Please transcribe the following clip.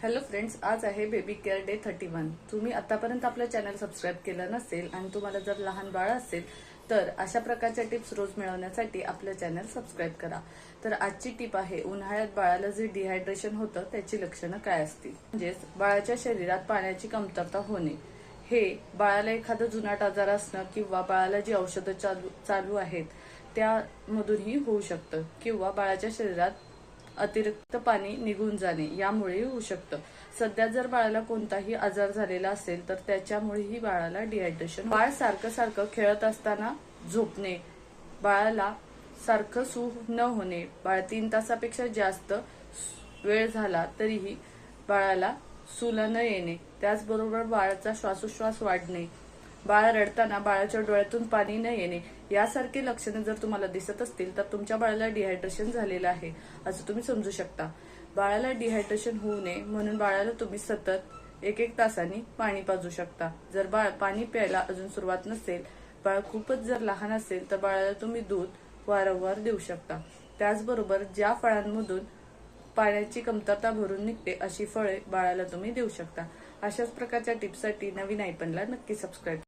Hello friends, आज आहे baby care day 31। तुम्ही आतापर्यंत आपलं चॅनल सबस्क्राईब केलं नसेल आणि तुम्हाला जर लहान बाळ असेल तर अशा प्रकारच्या टिप्स रोज मिळवण्यासाठी आपलं चॅनल सबस्क्राईब करा। तर आजची टिप आहे, उन्हाळ्यात बाळाला जे डिहायड्रेशन होतं त्याची लक्षणं काय असतील। म्हणजेच बाळाच्या शरीरात पाण्याची कमतरता होणे। हे बाळाला एखादा जुनाट आजार असणं किंवा बाळाला जी औषधं चालू आहेत त्यामधूनही होऊ शकतं, किंवा बाळाच्या शरीरात अतिरिक्त पाणी निघून जाणे यामुळे होऊ शकतं। सध्या जर बाळाला कोणताही आजार झालेला असेल तर त्याच्यामुळेही बाळाला डिहायड्रेशन। बाळ सारखं खेळत असताना झोपणे, बाळाला सारखं सू न होणे, बाळ 3 तासापेक्षा जास्त वेळ झाला तरीही बाळाला सूला न येणे, त्याचबरोबर बाळाचा श्वासोश्वास वाढणे, बाळ रडताना बाळाच्या डोळ्यातून पाणी न येणे यासारखे लक्षणे जर तुम्हाला दिसत असतील तर तुमच्या बाळाला डिहायड्रेशन झालेलं आहे असं तुम्ही समजू शकता। बाळाला डिहायड्रेशन होऊ नये म्हणून बाळाला तुम्ही सतत 1-1 तासांनी पाणी पाजू शकता। जर बाळ पाणी प्यायला अजून सुरुवात नसेल, बाळ खूपच जर लहान असेल तर बाळाला तुम्ही दूध वारंवार देऊ शकता। त्याचबरोबर ज्या फळांमधून पाण्याची कमतरता भरून निघते अशी फळे बाळाला तुम्ही देऊ शकता। अशाच प्रकारच्या टिप्ससाठी नवीन आयकॉनला नक्की सबस्क्राईब